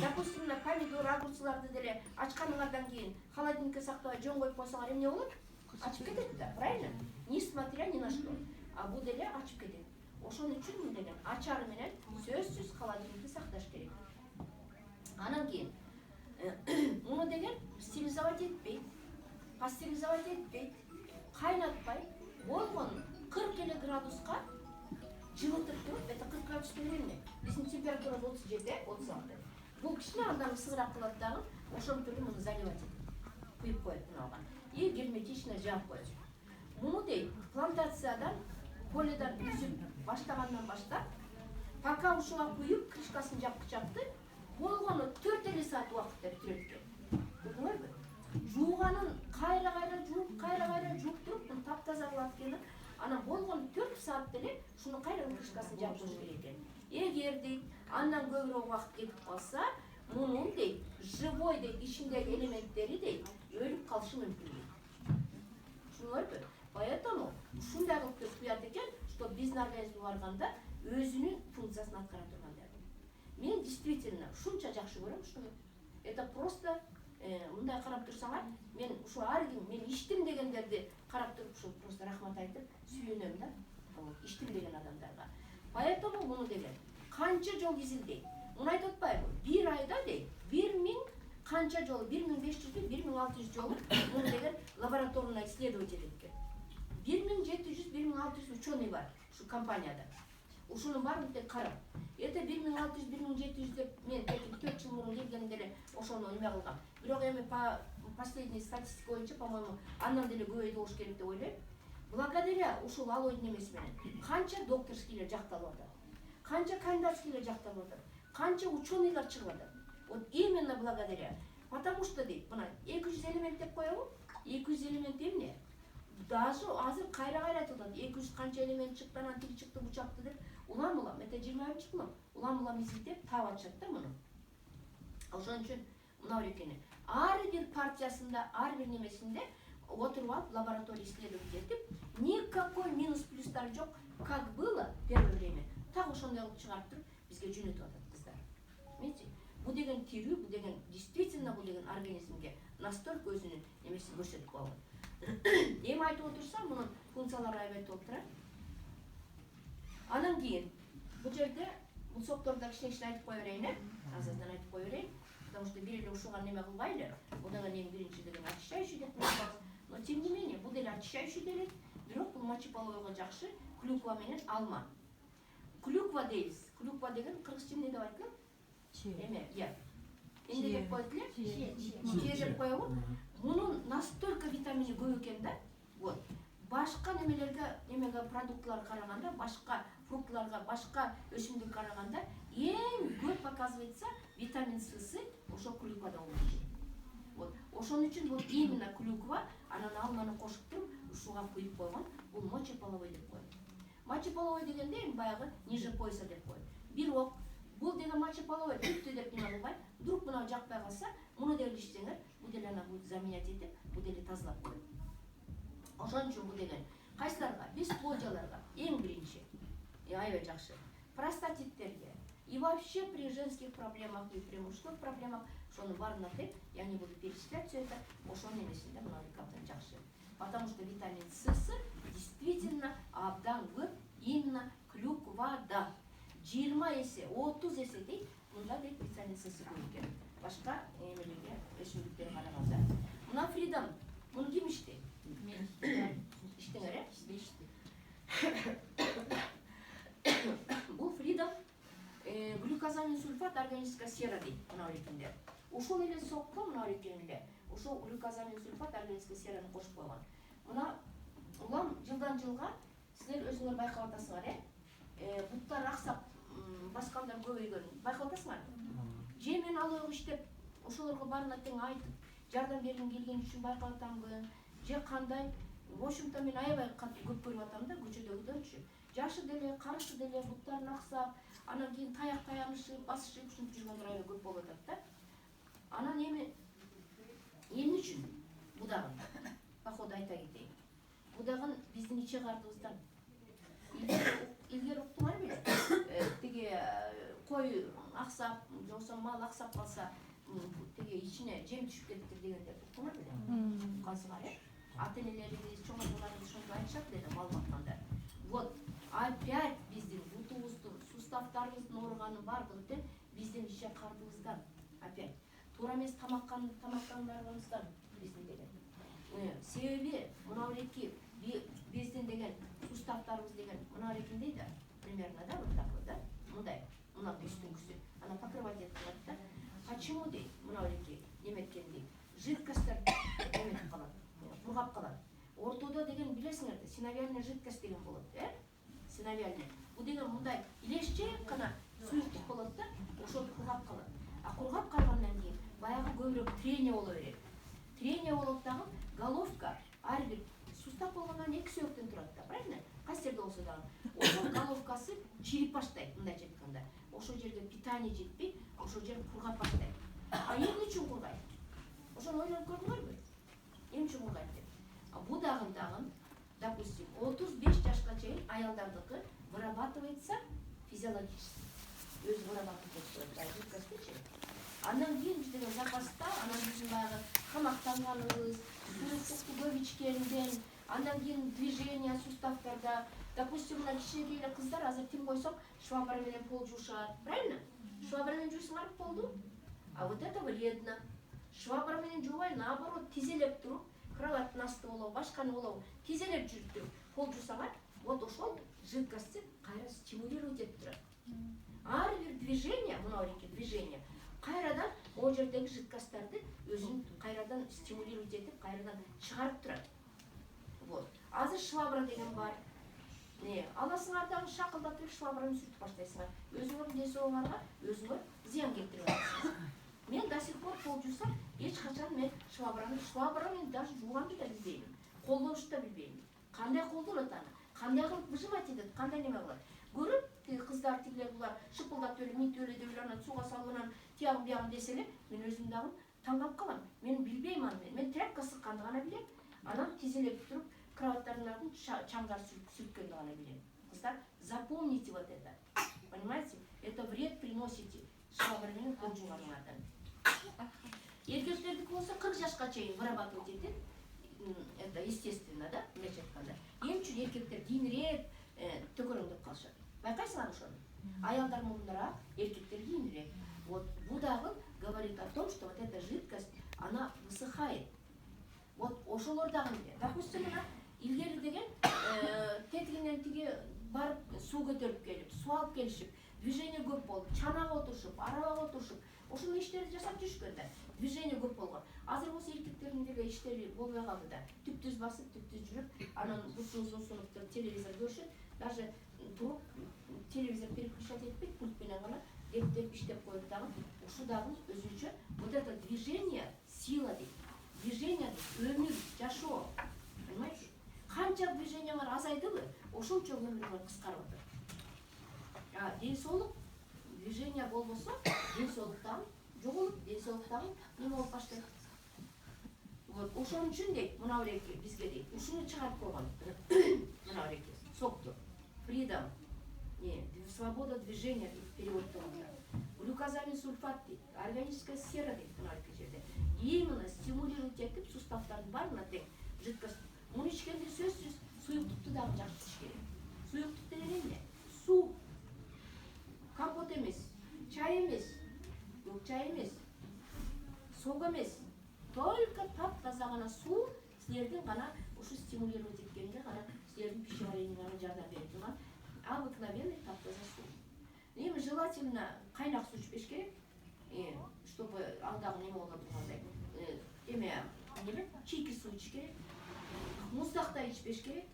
допустим, помидор, огурцларды деле ачканыңардан кийин холодильникке сактабай жөн коюп койсоңар эмне болот? Ачып кетет да, правильно? Несмотря ни на что. А бул деле ачып кетет. Ошон үчүн бул деген ачары менен сөзсүз холодильникте сакташ керек. Анан кийин муну деген стерилизовать этпейт, пастеризовать этпейт, кайнатпай, болгон 40 градуска жылытып туруп, это 40 градус деген эмне? Биздин температурабыз 37-36. Бул кичине андан ысыгыраак кылат дагы, ошентип муну заливать этет. Куюп коет мынага. И герметично жаап коет. Муну дейт, плантациядан, поледан үзүп баштагандан баштап, пока ушуга куюп, крышкасын жапкычапты, болгону 4 саат убакыт деп турат экен. Көрдүңөрбү? Жууганын кайра жууп туруп, муну таптаза кылат экен. Анан болгону 4 саат деле шуну кайра крышкасын жаап коюш керек экен. Эгер дейт, андан көбүрөөк убакыт кетип калса, мунун дейт, живой дейт, ичиндеги элементтери дейт, өлүп калышы мүмкүн дейт. Түшүнүңөрбү? Поэтому ушундай кылып туруп куят экен, что биздин организмге барганда өзүнүн функциясын аткара турган деп. Мен действительно ушунча жакшы көрөм ушуну. Это просто мындай карап турсаңар, мен ушу ар ким мен иштим дегендерди карап туруп ушу просто рахмат айтып сүйүнөм да. Иштим деген адамдарга. Поэтому муну деген канча жол изилдейт. Муну айтып атпайбы? Bir айда дейт, 1000 канча жолу, 1500 1600 жолу муну деген лабораторный исследовать этет экен. 1700-1600 ученый бар ушу компанияда. Ушунун баарын тек карап. Это 1600-1700 деп мен 4 жыл мурун келгенде эле ошону эме кылгам. Бирок эми по последний статистика боюнча, по-моему, андан деле көбөйдү болуш керек деп ойлойм. Благодаря ушул алойдун эмеси менен канча докторскийлер жакталып атат, канча кандидатскийлер жакталып атат, канча ученыйлар чыгып атат. Вот именно благодаря. Потому что дейт, мына 200 элемент деп коебу? 200 элемент эмне? Даже азыр кайра айтып атат. 200 канча элемент чыкты, анан тил чыкты, бу чыкты деп. Улам это 20 кылым. Улам изилдеп таап атышат да муну. Ошон үчүн мына эрекени ар бир партиясында, ар бир немесинде отуруп алып лаборатория исследовать этип, никакой минус плюстар жок, как было в первое время. Так ошондой кылып чыгарып туруп бизге жөнөтүп атат кыздар. Видите? Бу деген тирүү, бу деген действительно бу деген организмге настолько өзүнүн немесин көрсөтүп койгон. Эми айтып отурсам, мунун функциялары аябай толуп турат. Анан кийин бул жерде бул сокторду кичине айтып кое берейин, азырдан айтып кое берейин, потому что бир эле ушуга неме кылбайлы. Бул деген эң биринчи деген очищающий деп коебуз. Но тем не менее, бул деле очищающий делет, бирок бул мочеполовойго жакшы клюква менен алма. Клюква дейбиз. Клюква деген кыргызча эмне деп айтылат? Эме, эмне деп коет эле? Чие деп коебу. Мунун настолько витамини көп экен да. Вот. Башка немеге продуктларга караганда, башка фруктларга, башка өсүмдүккө караганда эң көп показывается витамин С ошо клюквада болот. Вот. Ошон үчүн бул именно клюква, анан алманы кошуп туруп, ушуга куюп койгон, бул мочеполовой деп коет. Мочеполовой дегенде эми баягы ниже пояса деп коет. Бирок бул деген мочеполовой бүттү деп неме кылбай, вдруг мына жакпай калса, муну деле ичсеңер, бул деле ана будет заменять этип, бул деле тазалап коет. Ошон үчүн бул деген кайсыларга? Бесплодияларга эң биринчи. Аябай жакшы. Простатиттерге и вообще при женских проблемах и при мужских проблемах ошону баарына тең, я не буду перечислять все это, ошонун эмесинде мына абдан жакшы. Потому что витамин С действительно абдан көп именно клюквада. 20 эсе, 30 эсе дейт, мында дейт витамин С көп экен. Башка эмелерге өсүмдүктөргө караганда. Мына Фридом, муну ким иштейт? Мен иштеңер, бул Фридом глюкозамин сульфат органическая сера дейт мына эрекинде. Ушул эле сокко мына эрекинде. Ушул глюкозамин сульфат органическая сераны кошуп койгон. Мына улам жылдан жылга силер өзүңөр байкап атасыңар, буттар аксап, баскандар көбөйгөн байкап атасыңар. Же мен алып иштеп, ошолорго баарына тең айтып, жардам бергим келген үчүн байкап атамбы, же кандай? В общем-то мен аябай көп көрүп атам да көчөдөгүлөрчү. Жашы деле, карышы деле, буттарын аксап, анан кийин таяк таянышып, басышып, ушинтип жүргөндөр аябай көп болуп атат да. Анан эмне үчүн? Бу дагы походу айта кетейин. Бу дагы биздин иче кардыбыздан. Илгери уктуңар беле? Тиги кой аксап, жоксо мал аксап калса, тиги ичине жем түшүп кетиптир дегендерди уктуңар беле? Калсыңар, ата энелерибиз, чоң аталарыбыз ошондо айтышат деле мал бакканда. Вот, опять биздин бутубуздун, суставдарыбыздын ооруганы бардыгы тең биздин ише кардыбыздан. Опять. Туура эмес тамактанганыбыздан биздин деген. Себеби мына эки биздин деген суставдарыбыз деген мына эрекиндей да, примерно да, вот так вот да, мындай, мына үстүңкүсү, ана покрывать этилат да. Почему дейт мына эки неметкендей? Жидкостьтер неметип калат, кургап калат. Ортодо деген билесиңер да, синовиальная жидкость деген болот, синовиальная. Бул деген мындай илешчек гана суюктук болот да, ошол кургап калат. А кургап калгандан кийин баягы көбүрөөк трение боло берет. Трение болот дагы, головка ар бир сустав болгондон эки сөөктөн турат да, правильно? Кайсы жерде болсо дагы. Ошол головкасы чирип баштайт, мындайча айтканда. Ошол жерге питание жетпей, ошол жер кургап баштайт. А эмне үчүн кургайт? Ошону ойлонуп көрдүңөрбү? Эмне үчүн кургайт деп? Бу дагы, допустим, 35 жашка чейин аялдардыкы вырабатывается физиологически. Өз вырабатывается жидкостьчи. Андан кийин биз деген запаста, анан биздин баягы тамактанганыбыз, суюктукту көп ичкенден, андан кийин движение суставдарда, допустим, мына кичинекей эле кыздар азыр тим койсоң, швабра менен пол жуушат, правильно? Швабра менен жуйсуңар полду? А вот это вредно. Швабра менен жуубай, наоборот, тизелеп туруп, кроваттын асты болобу, башканы болобу, тизелеп жүрүп пол жуусаңар, вот ошол жидкостьти кайра стимулировать этип турат. Ар бир движение, мына эки движение, кайрадан могу жердеги жидкостьтарды өзүн кайрадан стимулировать этип, кайрадан чыгарып турат. Вот. Азыр швабра деген бар. Аласыңар дагы шакылдатып швабраны сүртүп баштайсыңар. Өзүңөрдүн ден соолугуңарга өзүңөр зыян келтирип атасыңар. Мен до сих пор пол жуусам, эч качан мен швабрамен даже жууганды да билбеймин. Колдонушту да билбеймин. Кандай колдонот аны? Кандай кылып выжимать этет? Кандай неме кылат? Көрүп, тиги кыздар тигилер булар шыпылдап эле, минтип эле деп эле анан сууга салып анан тиягын биягын десе эле, мен өзүм дагы таң калып калам. Мен билбейм аны. Мен тряпка сыкканды гана билем. Анан тизелеп туруп, кроваттардын артын чаңдар сүрткөндү гана билем. Кыздар, запомните вот это. Понимаете? Это вред приносите. Швабра менен пол жууганыңардан. Эркектердики болсо 40 жашка чейин вырабатывать этет. Это естественно, да? Мындайча айтканда. Эмне үчүн эркектер кийинирээк төкөрөңдөп калышат? Байкайсыңар ошону? Аялдар мурундараак, эркектер кийинирээк. Вот бул дагы говорит о том, что вот эта жидкость, она высыхает. Вот ошолор дагы эмне? Допустим, мына илгери деген тетигинен тиги барып суу көтөрүп келип, суу алып келишип, движение көп болуп, чанага отурушуп, арабага отурушуп, ошол иштерди жасап жүрүшкөн да. Движение көп болгон. Азыр болсо эркектердин деле иштери болбой калды да. Түптүз басып, түптүз жүрүп, анан ушунуп телевизор көрүшөт. Даже туруп телевизор переключать этпейт, пульт менен гана деп иштеп коюп дагы. Ушу дагы өзүнчө вот это движение сила дейт. Движение өмүр, жашоо. Понимаете? Канча движениялар азайдыбы, ошончо өмүрүңөр кыскарып атат. Ден соолук движение болбосо, ден соолуктан жоголуп, ден соолуктан неме болуп баштайт. Вот ошон үчүн дейт, мына эки бизге дейт, ушуну чыгарып койгон. Мына эки сокту. Freedom, свобода движения дейт переводдогунда. Глюкозамин сульфат дейт, органическая сера дейт мына эки жерде. Именно стимулировать этип суставдардын баарына тең жидкость. Муну ичкенде сөзсүз суюктукту дагы жакшы ичиш керек. Суюктук деген эмне? Суу. Компот эмес, чай эмес, көк чай эмес, сок эмес. Только таптаза гана суу силердин гана ушу стимулировать эткенге гана силердин пищеварениеңерге жардам берип турган обыкновенный таптаза суу. Эми желательно кайнак суу ичпеш керек, чтобы алдагы неме боло тургандай. Эме чийки суу ичиш керек. Муздакта ичпеш керек.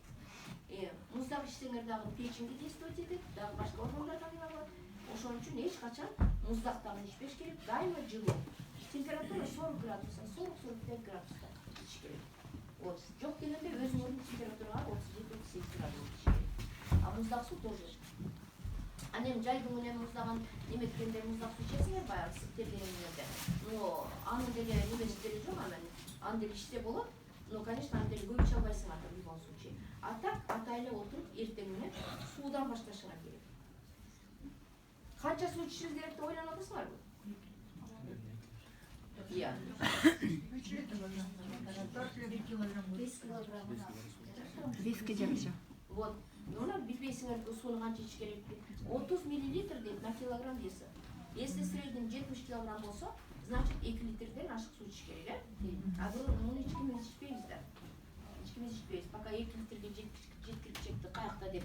Муздак ичсеңер дагы печеньге действовать этет, дагы башка органдарга неме болот. Ошон үчүн эч качан муздактан ичпеш керек, дайыма жылуу. Температура 40 градуста, 40-45 градуста ичиш керек. Вот, жок дегенде өзүңөрдүн температурага 37-38 градус ичиш керек. А муздак суу тоже. Анан жайдын менен муздаган неметкенде муздак суу ичесиңер баягы ысык тергенинде. Но анын деле немеси деле жок, анан аны деле ичсе болот. Но, конечно, аны деле көп иче албайсыңар в любом случае. А так, атайлы отуруп, эртең менен суудан башташыңар керек. Канча суу ичишибиз керек деп ойлонуп атасыңарбы? Iya. 3 литр. 1 килограмм. 5 килограмм. 5 жарымча. Вот. Мына билбейсиңер сууну канча ичиш керек? 30 миллилитр дейт на килограмм веси. Если в среднем 70 килограмм болсо, значит 2 литрден ашык суу ичиш керек, А муну эч кимиз ичпейбиз да. Эч кимиз ичпейбиз. Пока 2 литрге жеткирчекти каякта деп